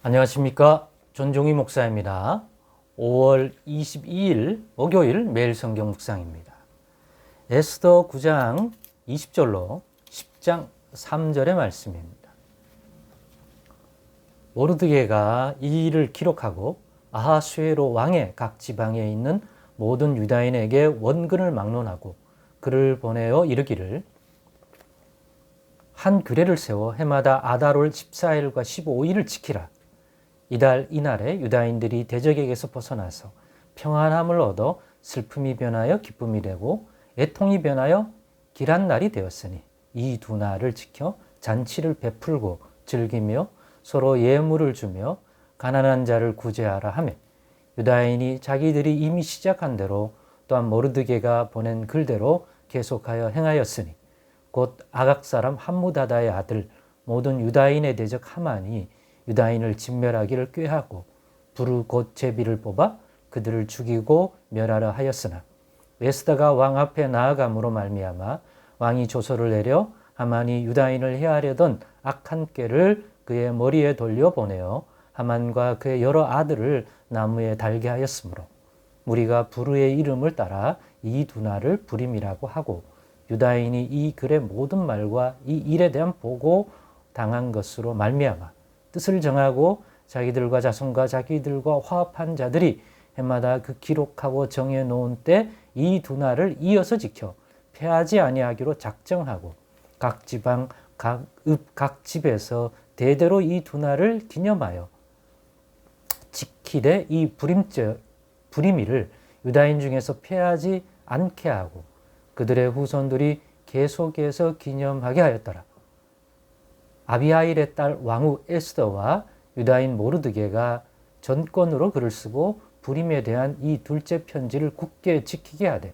안녕하십니까. 전종희 목사입니다. 5월 22일 목요일 매일 성경 묵상입니다. 에스더 9장 20절로 10장 3절의 말씀입니다. 모르드게가 이 일을 기록하고 아하수에로 왕의 각 지방에 있는 모든 유다인에게 원근을 막론하고 글을 보내어 이르기를, 한 규례를 세워 해마다 아달월 14일과 15일을 지키라. 이달 이날에 유다인들이 대적에게서 벗어나서 평안함을 얻어 슬픔이 변하여 기쁨이 되고 애통이 변하여 길한 날이 되었으니 이 두 날을 지켜 잔치를 베풀고 즐기며 서로 예물을 주며 가난한 자를 구제하라 하며, 유다인이 자기들이 이미 시작한 대로 또한 모르드게가 보낸 글대로 계속하여 행하였으니, 곧 아각 사람 함무다다의 아들 모든 유다인의 대적 하만이 유다인을 진멸하기를 꾀하고 부르 곧 제비를 뽑아 그들을 죽이고 멸하려 하였으나, 에스더가 왕 앞에 나아감으로 말미암아 왕이 조서를 내려 하만이 유다인을 해하려던 악한 꾀를 그의 머리에 돌려 보내어 하만과 그의 여러 아들을 나무에 달게 하였으므로, 무리가 부르의 이름을 따라 이 두 날을 부림이라고 하고, 유다인이 이 글의 모든 말과 이 일에 대한 보고 당한 것으로 말미암아 뜻을 정하고 자기들과 자손과 자기들과 화합한 자들이 해마다 그 기록하고 정해 놓은 때 이 두 날을 이어서 지켜 패하지 아니하기로 작정하고, 각 지방 각 집에서 대대로 이 두 날을 기념하여 지키되 이 부림일을 유다인 중에서 패하지 않게 하고 그들의 후손들이 계속해서 기념하게 하였더라. 아비하일의 딸 왕후 에스더와 유다인 모르드게가 전권으로 글을 쓰고 부림에 대한 이 둘째 편지를 굳게 지키게 하되,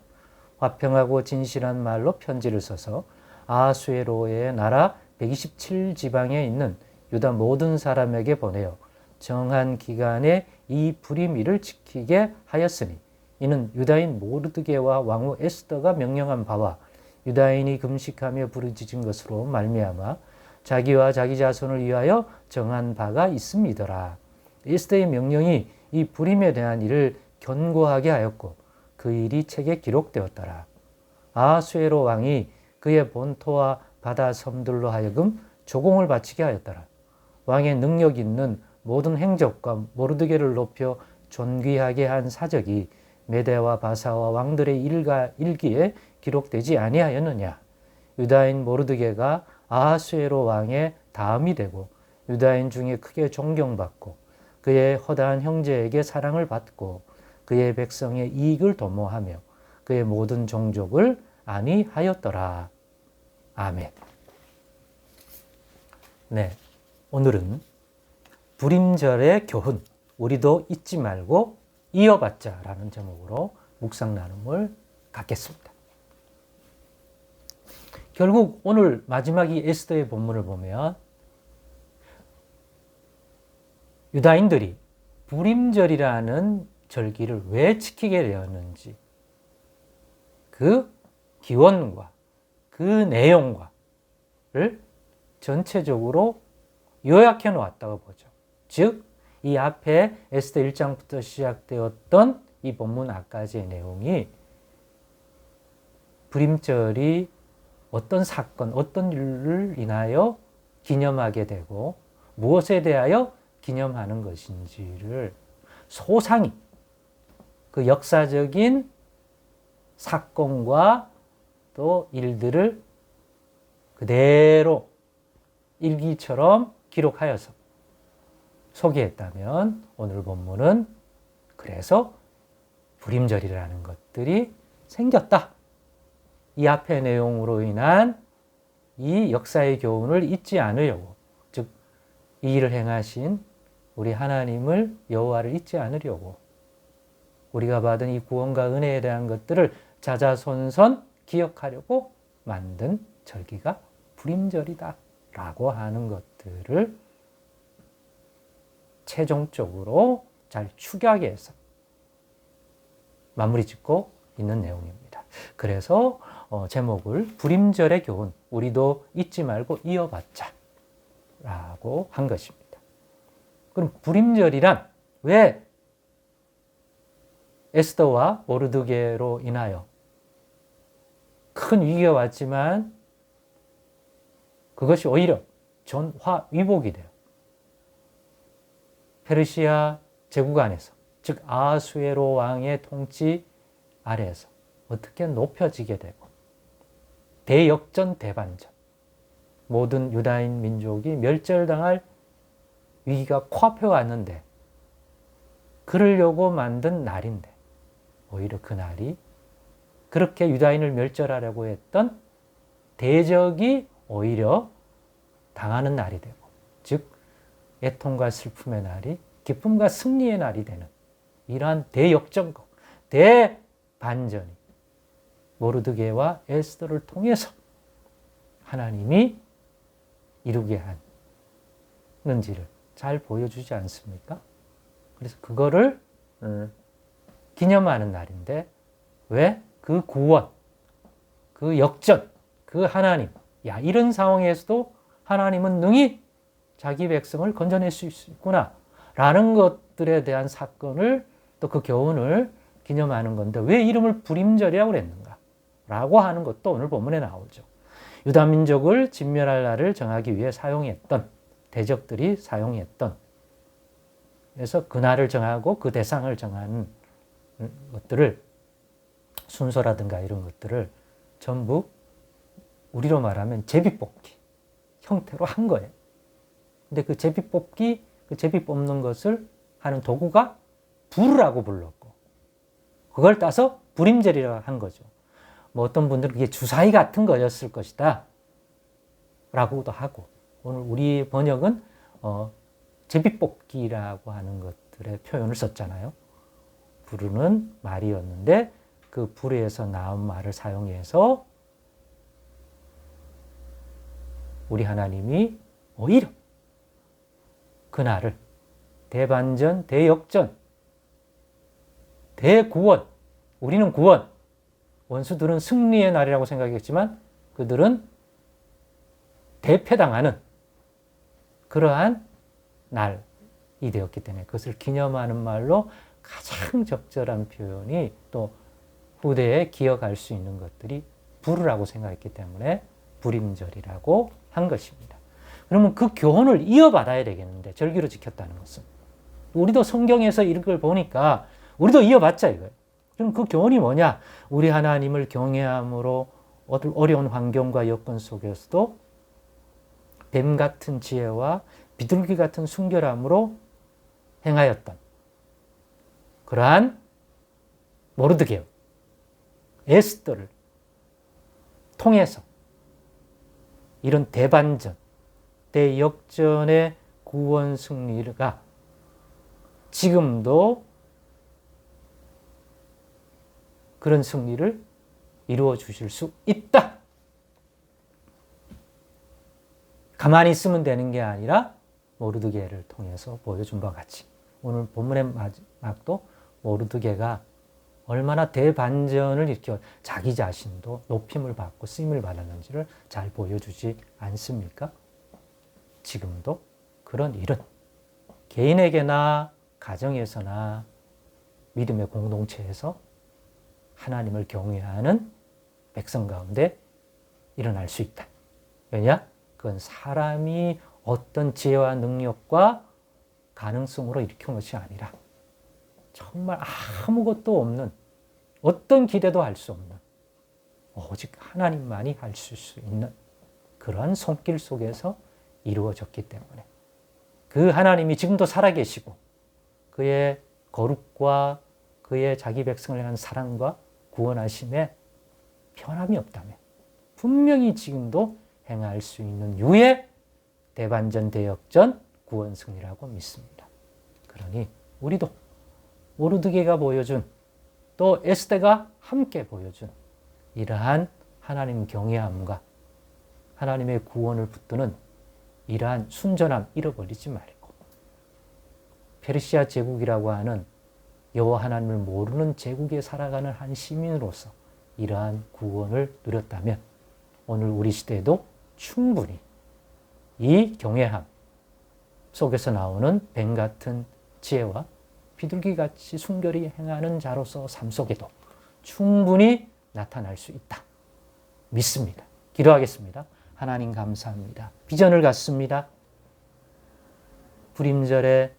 화평하고 진실한 말로 편지를 써서 아하수에로의 나라 127지방에 있는 유다 모든 사람에게 보내어 정한 기간에 이 부림일을 지키게 하였으니, 이는 유다인 모르드게와 왕후 에스더가 명령한 바와 유다인이 금식하며 부르짖은 것으로 말미암아 자기와 자기 자손을 위하여 정한 바가 있음이더라. 에스더의 명령이 이 부림에 대한 일을 견고하게 하였고 그 일이 책에 기록되었더라. 아하수에로 왕이 그의 본토와 바다 섬들로 하여금 조공을 바치게 하였더라. 왕의 능력 있는 모든 행적과 모르드게를 높여 존귀하게 한 사적이 메대와 바사와 왕들의 일기에 기록되지 아니하였느냐. 유다인 모르드게가 아하수에로 왕의 다음이 되고 유다인 중에 크게 존경받고 그의 허다한 형제에게 사랑을 받고 그의 백성의 이익을 도모하며 그의 모든 종족을 안위하였더라. 아멘. 네, 오늘은 부림절의 교훈, 우리도 잊지 말고 이어받자라는 제목으로 묵상 나눔을 갖겠습니다. 결국 오늘 마지막 이 에스더의 본문을 보면 유다인들이 부림절이라는 절기를 왜 지키게 되었는지 그 기원과 그 내용과를 전체적으로 요약해 놓았다고 보죠. 즉, 이 앞에 에스더 1장부터 시작되었던 이 본문 앞까지의 내용이 부림절이 어떤 사건, 어떤 일을 인하여 기념하게 되고 무엇에 대하여 기념하는 것인지를 소상히 그 역사적인 사건과 또 일들을 그대로 일기처럼 기록하여서 소개했다면, 오늘 본문은 그래서 부림절이라는 것들이 생겼다. 이 앞의 내용으로 인한 이 역사의 교훈을 잊지 않으려고, 즉 이 일을 행하신 우리 하나님을, 여호와를 잊지 않으려고 우리가 받은 이 구원과 은혜에 대한 것들을 자자손손 기억하려고 만든 절기가 부림절이다 라고 하는 것들을 최종적으로 잘 축약해서 마무리 짓고 있는 내용입니다. 그래서 제목을 부림절의 교훈, 우리도 잊지 말고 이어받자 라고 한 것입니다. 그럼 불임절이란 왜 에스더와 모르드게로 인하여 큰 위기가 왔지만 그것이 오히려 전화위복이 돼요. 페르시아 제국 안에서, 즉 아하수에로 왕의 통치 아래에서 어떻게 높여지게 되고 대역전 대반전, 모든 유다인 민족이 멸절당할 위기가 코앞에 왔는데 그러려고 만든 날인데 오히려 그 날이 그렇게 유다인을 멸절하려고 했던 대적이 오히려 당하는 날이 되고, 즉 애통과 슬픔의 날이 기쁨과 승리의 날이 되는 이러한 대역전국, 대반전이 모르드게와 에스더를 통해서 하나님이 이루게 하는지를 잘 보여주지 않습니까? 그래서 그거를 기념하는 날인데, 왜? 그 구원, 그 역전, 그 하나님, 이런 상황에서도 하나님은 능히 자기 백성을 건져낼 수 있구나 라는 것들에 대한 사건을, 또 그 교훈을 기념하는 건데 왜 이름을 불임절이라고 그랬는가 라고 하는 것도 오늘 본문에 나오죠. 유다 민족을 진멸할 날을 정하기 위해 사용했던, 대적들이 사용했던, 그래서 그 날을 정하고 그 대상을 정하는 것들을, 순서라든가 이런 것들을 전부 우리로 말하면 제비뽑기 형태로 한 거예요. 근데 그 제비뽑기, 그 제비 뽑는 것을 하는 도구가 불이라고 불렀고, 그걸 따서 불임절이라고 한 거죠. 뭐 어떤 분들은 그게 주사위 같은 거였을 것이다 라고도 하고, 오늘 우리 번역은 제비뽑기라고 하는 것들의 표현을 썼잖아요. 부르는 말이었는데 그 불에서 나온 말을 사용해서 우리 하나님이 오히려 그날을 대반전, 대역전, 대구원, 우리는 구원, 원수들은 승리의 날이라고 생각했지만 그들은 대패당하는 그러한 날이 되었기 때문에 그것을 기념하는 말로 가장 적절한 표현이, 또 후대에 기억할 수 있는 것들이 불이라고 생각했기 때문에 불임절이라고 한 것입니다. 그러면 그 교훈을 이어받아야 되겠는데, 절기로 지켰다는 것은. 우리도 성경에서 이런 걸 보니까 우리도 이어받자 이거예요. 그럼 그 교훈이 뭐냐? 우리 하나님을 경외함으로 어려운 환경과 여건 속에서도 뱀 같은 지혜와 비둘기 같은 순결함으로 행하였던 그러한 모르드게요, 에스더를 통해서 이런 대반전, 대역전의 구원 승리가 지금도 그런 승리를 이루어 주실 수 있다. 가만히 있으면 되는 게 아니라 모르드게를 통해서 보여준 것 같이 오늘 본문의 마지막도 모르드게가 얼마나 대반전을 일으켜 자기 자신도 높임을 받고 쓰임을 받았는지를 잘 보여주지 않습니까? 지금도 그런 일은 개인에게나 가정에서나 믿음의 공동체에서 하나님을 경외하는 백성 가운데 일어날 수 있다. 왜냐? 그건 사람이 어떤 지혜와 능력과 가능성으로 일으킨 것이 아니라 정말 아무것도 없는, 어떤 기대도 할 수 없는, 오직 하나님만이 하실 수 있는 그러한 손길 속에서 이루어졌기 때문에 그 하나님이 지금도 살아계시고 그의 거룩과 그의 자기 백성을 향한 사랑과 구원하심에 변함이 없다면 분명히 지금도 행할 수 있는 유의 대반전, 대역전, 구원 승리라고 믿습니다. 그러니 우리도 모르드게가 보여준, 또 에스더가 함께 보여준 이러한 하나님 경외함과 하나님의 구원을 붙드는 이러한 순전함 잃어버리지 말고, 페르시아 제국이라고 하는 여호와 하나님을 모르는 제국에 살아가는 한 시민으로서 이러한 구원을 누렸다면 오늘 우리 시대에도 충분히 이 경외함, 속에서 나오는 뱀 같은 지혜와 비둘기같이 순결히 행하는 자로서 삶 속에도 충분히 나타날 수 있다. 믿습니다. 기도하겠습니다. 하나님 감사합니다. 비전을 갖습니다. 불임절의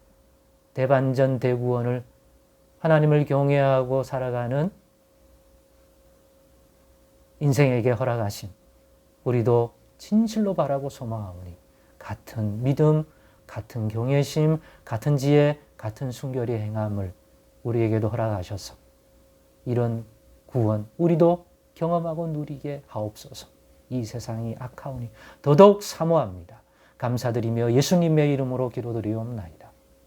대반전 대구원을 하나님을 경외하고 살아가는 인생에게 허락하신 우리도 진실로 바라고 소망하오니 같은 믿음, 같은 경외심, 같은 지혜, 같은 순결의 행함을 우리에게도 허락하셔서 이런 구원 우리도 경험하고 누리게 하옵소서. 이 세상이 악하오니 더더욱 사모합니다. 감사드리며 예수님의 이름으로 기도드리옵나이다.